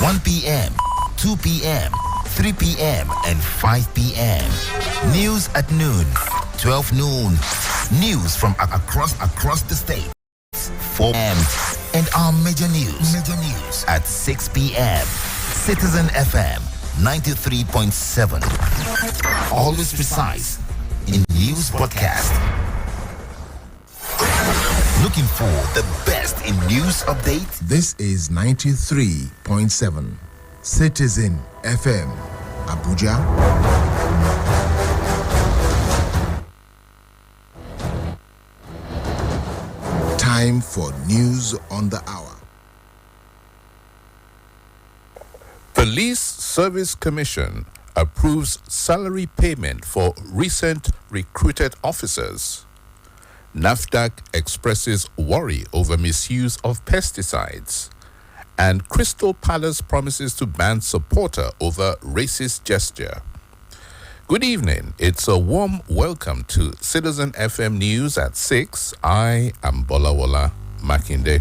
1 p.m., 2 p.m., 3 p.m., and 5 p.m. News at noon, 12 noon. News from across the state. 4 p.m. and our major news at 6 p.m. Citizen FM 93.7. Always precise in news broadcast. Looking for the best in news updates? This is 93.7 Citizen FM, Abuja. Time for news on the hour. Police Service Commission approves salary payment for recent recruited officers. NAFDAC expresses worry over misuse of pesticides. And Crystal Palace promises to ban supporter over racist gesture. Good evening. It's a warm welcome to Citizen FM News at 6. I am Bolawala Makinde.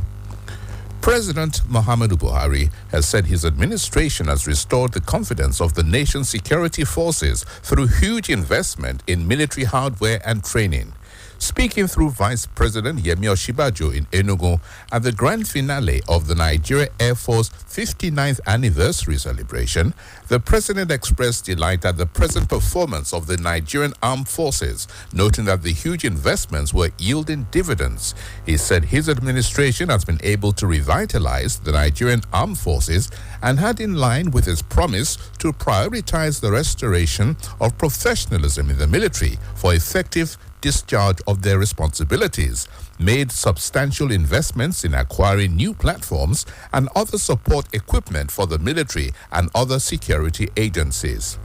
President Muhammadu Buhari has said his administration has restored the confidence of the nation's security forces through huge investment in military hardware and training. Speaking through Vice President Yemi Osinbajo in Enugu at the grand finale of the Nigeria Air Force 59th anniversary celebration, the president expressed delight at the present performance of the Nigerian armed forces, noting that the huge investments were yielding dividends. He said his administration has been able to revitalize the Nigerian armed forces and had in line with his promise to prioritize the restoration of professionalism in the military for effective discharge of their responsibilities, made substantial investments in acquiring new platforms and other support equipment for the military and other security agencies.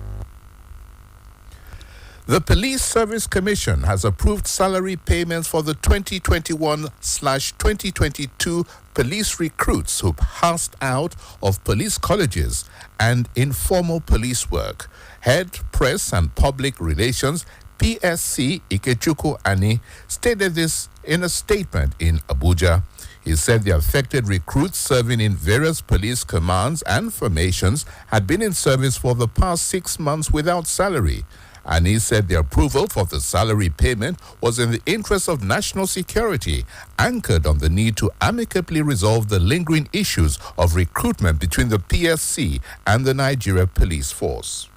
The Police Service Commission has approved salary payments for the 2021/2022 police recruits who passed out of police colleges and informal police work. Head Press and Public Relations PSC Ikechukwu Ani stated this in a statement in Abuja. He said the affected recruits serving in various police commands and formations had been in service for the past 6 months without salary. And he said the approval for the salary payment was in the interest of national security, anchored on the need to amicably resolve the lingering issues of recruitment between the PSC and the Nigeria Police Force.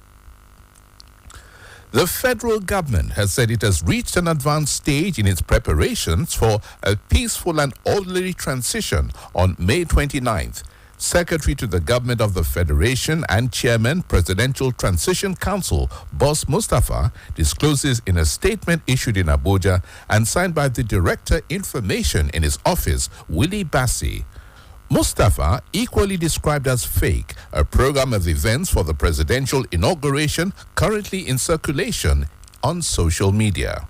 The federal government has said it has reached an advanced stage in its preparations for a peaceful and orderly transition on May 29th. Secretary to the Government of the Federation and Chairman, Presidential Transition Council, Boss Mustafa, discloses in a statement issued in Abuja and signed by the Director Information in his office, Willie Bassi. Mustafa equally described as fake a program of events for the presidential inauguration currently in circulation on social media.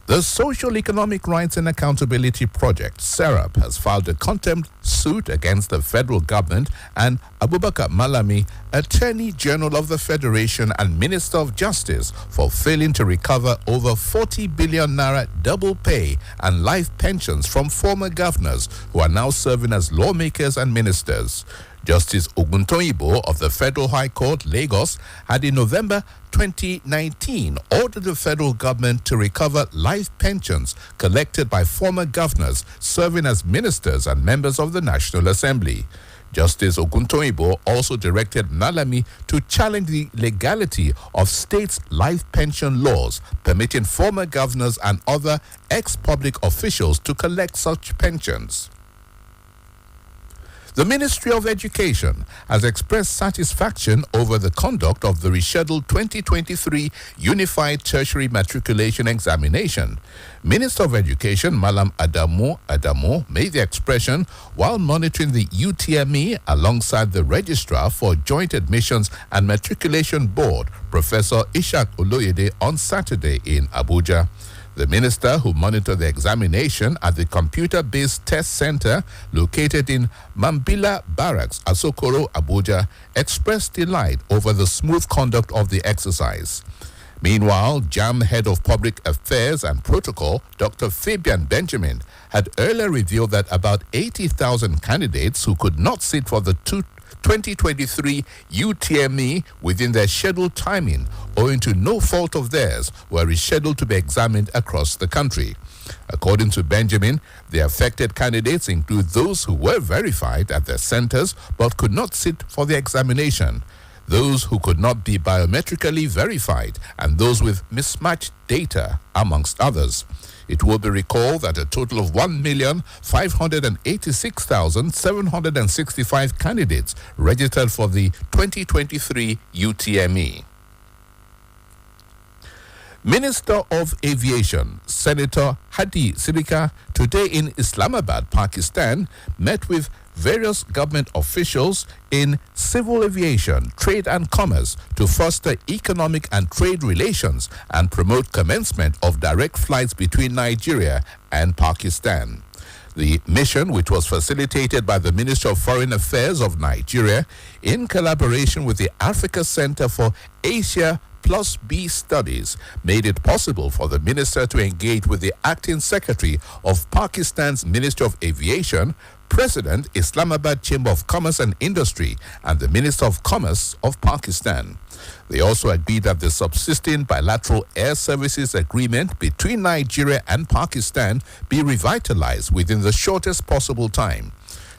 The Social Economic Rights and Accountability Project, SERAP, has filed a contempt suit against the federal government and Abubakar Malami, Attorney General of the Federation and Minister of Justice, for failing to recover over 40 billion naira double pay and life pensions from former governors who are now serving as lawmakers and ministers. Justice Oguntoyibo of the Federal High Court, Lagos, had in November 2019 ordered the federal government to recover life pensions collected by former governors serving as ministers and members of the National Assembly. Justice Oguntoyibo also directed Malami to challenge the legality of states' life pension laws, permitting former governors and other ex-public officials to collect such pensions. The Ministry of Education has expressed satisfaction over the conduct of the rescheduled 2023 Unified Tertiary Matriculation Examination. Minister of Education Malam Adamu made the expression while monitoring the UTME alongside the Registrar for Joint Admissions and Matriculation Board, Professor Ishak Oloyede, on Saturday in Abuja. The minister, who monitored the examination at the computer-based test center located in Mambila Barracks, Asokoro, Abuja, expressed delight over the smooth conduct of the exercise. Meanwhile, JAM Head of Public Affairs and Protocol, Dr. Fabian Benjamin, had earlier revealed that about 80,000 candidates who could not sit for the 2023 UTME within their scheduled timing, owing to no fault of theirs, were rescheduled to be examined across the country. According to Benjamin, the affected candidates include those who were verified at their centers but could not sit for the examination, those who could not be biometrically verified, and those with mismatched data, amongst others. It will be recalled that a total of 1,586,765 candidates registered for the 2023 UTME. Minister of Aviation, Senator Hadi Siddiqui, today in Islamabad, Pakistan, met with various government officials in civil aviation, trade and commerce to foster economic and trade relations and promote commencement of direct flights between Nigeria and Pakistan. The mission, which was facilitated by the Ministry of Foreign Affairs of Nigeria in collaboration with the Africa Center for Asia Plus B Studies, made it possible for the minister to engage with the acting secretary of Pakistan's Ministry of Aviation, President, Islamabad Chamber of Commerce and Industry, and the Minister of Commerce of Pakistan. They also agreed that the subsisting bilateral air services agreement between Nigeria and Pakistan be revitalized within the shortest possible time.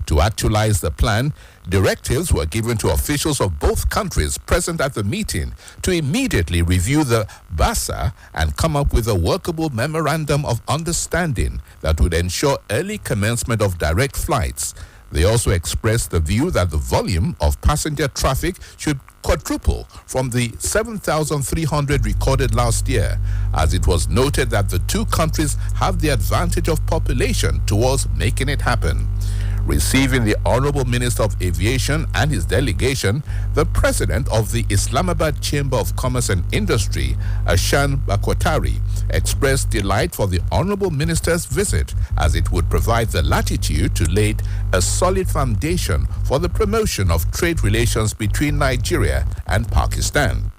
To actualize the plan, directives were given to officials of both countries present at the meeting to immediately review the BASA and come up with a workable memorandum of understanding that would ensure early commencement of direct flights. They also expressed the view that the volume of passenger traffic should quadruple from the 7,300 recorded last year, as it was noted that the two countries have the advantage of population towards making it happen. Receiving the Honorable Minister of Aviation and his delegation, the President of the Islamabad Chamber of Commerce and Industry, Ashan Bakwatari, expressed delight for the Honorable Minister's visit, as it would provide the latitude to lay a solid foundation for the promotion of trade relations between Nigeria and Pakistan.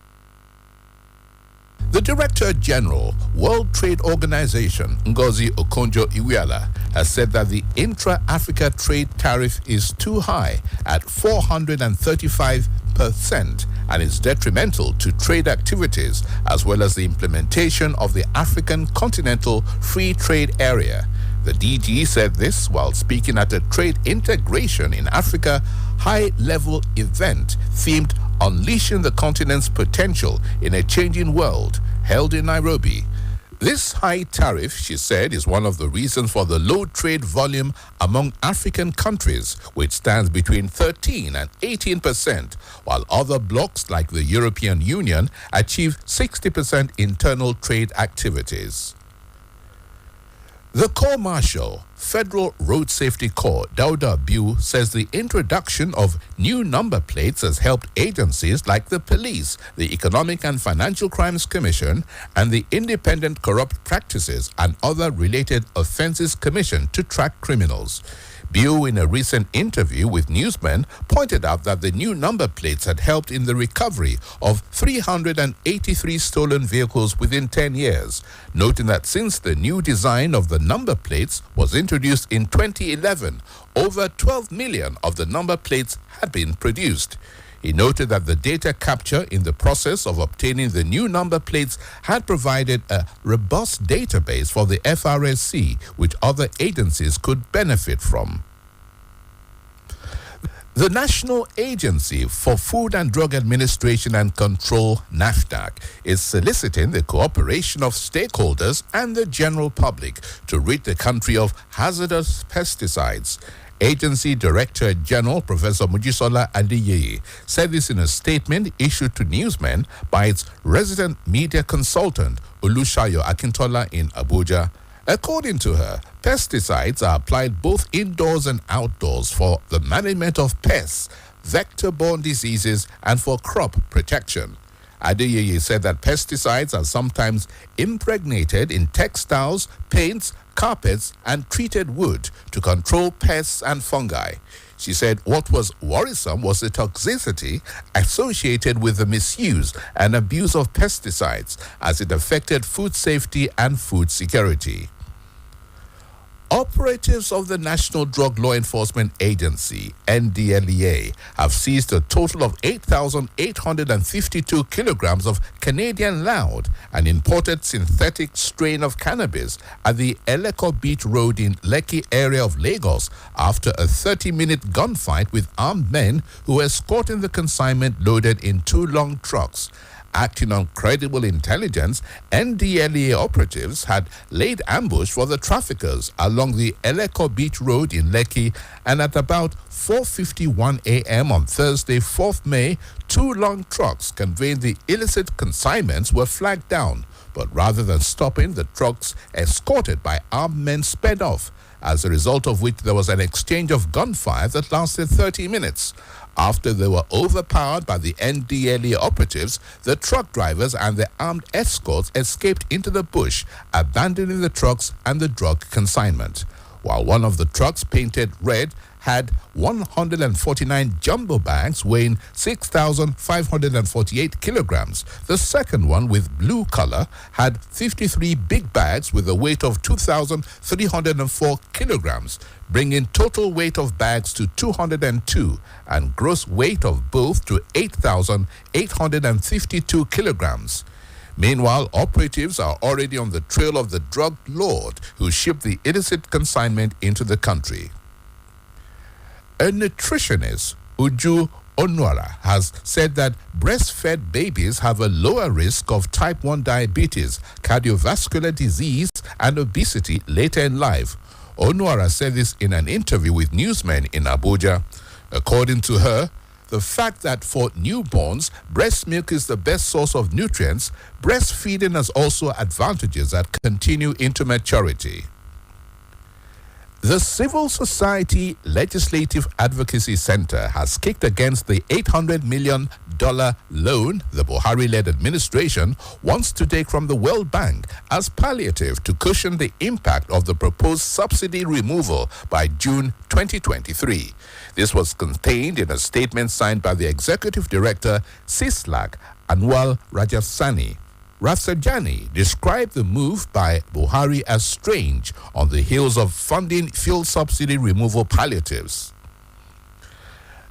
The Director General, World Trade Organization, Ngozi Okonjo-Iweala, has said that the intra-Africa trade tariff is too high at 435% and is detrimental to trade activities as well as the implementation of the African Continental Free Trade Area. The DG said this while speaking at a Trade Integration in Africa high-level event themed Unleashing the Continent's Potential in a Changing World, held in Nairobi. This high tariff, she said, is one of the reasons for the low trade volume among African countries, which stands between 13 and 18%, while other blocs like the European Union achieve 60% internal trade activities. The Corps Marshal, Federal Road Safety Corps, Dauda Abu, says the introduction of new number plates has helped agencies like the police, the Economic and Financial Crimes Commission, and the Independent Corrupt Practices and Other Related Offences Commission to track criminals. Biu, in a recent interview with newsmen, pointed out that the new number plates had helped in the recovery of 383 stolen vehicles within 10 years, noting that since the new design of the number plates was introduced in 2011, over 12 million of the number plates had been produced. He noted that the data capture in the process of obtaining the new number plates had provided a robust database for the FRSC, which other agencies could benefit from. The National Agency for Food and Drug Administration and Control, NAFDAC, is soliciting the cooperation of stakeholders and the general public to rid the country of hazardous pesticides. Agency Director General Professor Mojisola Adeyeye said this in a statement issued to newsmen by its resident media consultant Olushayo Akintola in Abuja. According to her, pesticides are applied both indoors and outdoors for the management of pests, vector-borne diseases, and for crop protection. Adeyeye said that pesticides are sometimes impregnated in textiles, paints, carpets, and treated wood to control pests and fungi. She said what was worrisome was the toxicity associated with the misuse and abuse of pesticides as it affected food safety and food security. Operatives of the National Drug Law Enforcement Agency, NDLEA, have seized a total of 8,852 kilograms of Canadian loud, an imported synthetic strain of cannabis, at the Eleko Beach Road in Lekki area of Lagos after a 30-minute gunfight with armed men who were escorting the consignment loaded in 2 long trucks. Acting on credible intelligence, NDLEA operatives had laid ambush for the traffickers along the Eleko Beach Road in Lekki, and at about 4:51 a.m. on Thursday, 4th May, 2 long trucks conveying the illicit consignments were flagged down, but rather than stopping, the trucks escorted by armed men sped off, as a result of which there was an exchange of gunfire that lasted 30 minutes. After they were overpowered by the NDLEA operatives, the truck drivers and the armed escorts escaped into the bush, abandoning the trucks and the drug consignment. While one of the trucks, painted red, had 149 jumbo bags weighing 6,548 kilograms. The second one, with blue color, had 53 big bags with a weight of 2,304 kilograms, bringing total weight of bags to 202 and gross weight of both to 8,852 kilograms. Meanwhile, operatives are already on the trail of the drug lord who shipped the illicit consignment into the country. A nutritionist, Uju Onwara, has said that breastfed babies have a lower risk of type 1 diabetes, cardiovascular disease, and obesity later in life. Onwara said this in an interview with newsmen in Abuja. According to her, the fact that for newborns, breast milk is the best source of nutrients, breastfeeding has also advantages that continue into maturity. The Civil Society Legislative Advocacy Center has kicked against the $800 million loan the Buhari-led administration wants to take from the World Bank as palliative to cushion the impact of the proposed subsidy removal by June 2023. This was contained in a statement signed by the Executive Director, CISLAC, Anwar Rafsanjani described the move by Buhari as strange on the heels of funding fuel subsidy removal palliatives.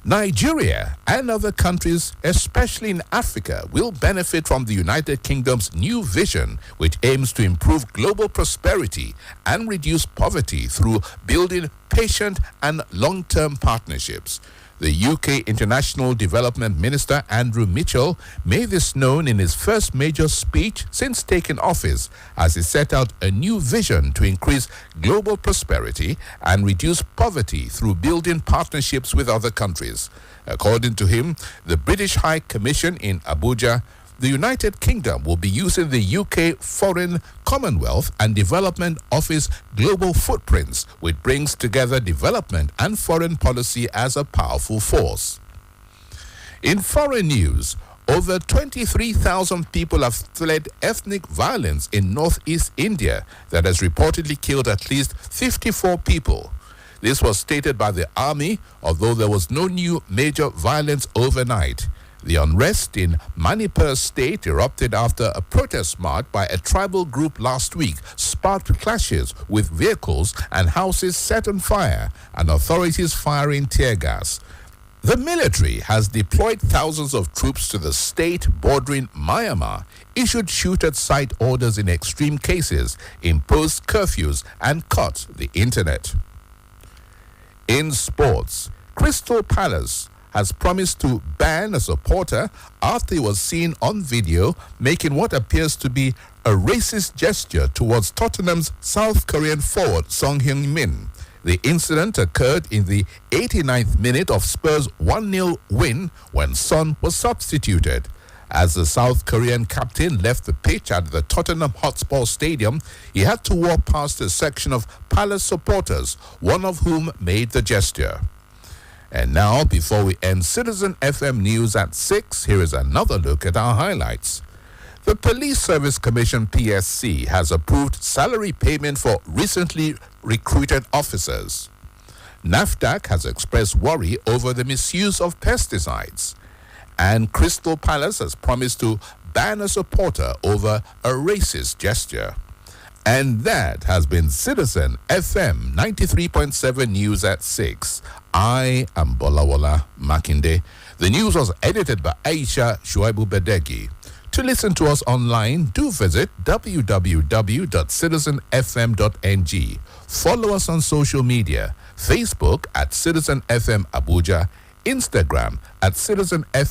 Nigeria and other countries, especially in Africa, will benefit from the United Kingdom's new vision, which aims to improve global prosperity and reduce poverty through building patient and long-term partnerships. The UK International Development Minister Andrew Mitchell made this known in his first major speech since taking office, as he set out a new vision to increase global prosperity and reduce poverty through building partnerships with other countries. According to him, the British High Commission in Abuja, the United Kingdom will be using the UK Foreign, Commonwealth and Development Office global footprints, which brings together development and foreign policy as a powerful force. In foreign news, over 23,000 people have fled ethnic violence in northeast India that has reportedly killed at least 54 people. This was stated by the army, although there was no new major violence overnight. The unrest in Manipur state erupted after a protest march by a tribal group last week sparked clashes with vehicles and houses set on fire and authorities firing tear gas. The military has deployed thousands of troops to the state bordering Myanmar, issued shoot-at-sight orders in extreme cases, imposed curfews, and cut the internet. In sports, Crystal Palace has promised to ban a supporter after he was seen on video making what appears to be a racist gesture towards Tottenham's South Korean forward Son Heung-min. The incident occurred in the 89th minute of Spurs' 1-0 win when Son was substituted. As the South Korean captain left the pitch at the Tottenham Hotspur Stadium, he had to walk past a section of Palace supporters, one of whom made the gesture. And now, before we end Citizen FM News at 6, here is another look at our highlights. The Police Service Commission PSC has approved salary payment for recently recruited officers. NAFDAC has expressed worry over the misuse of pesticides. And Crystal Palace has promised to ban a supporter over a racist gesture. And that has been Citizen FM 93.7 News at 6. I am Bolawala Makinde. The news was edited by Aisha Shuaibu Bedegi. To listen to us online, do visit www.citizenfm.ng. Follow us on social media, Facebook at Citizen FM Abuja, Instagram at Citizen FM.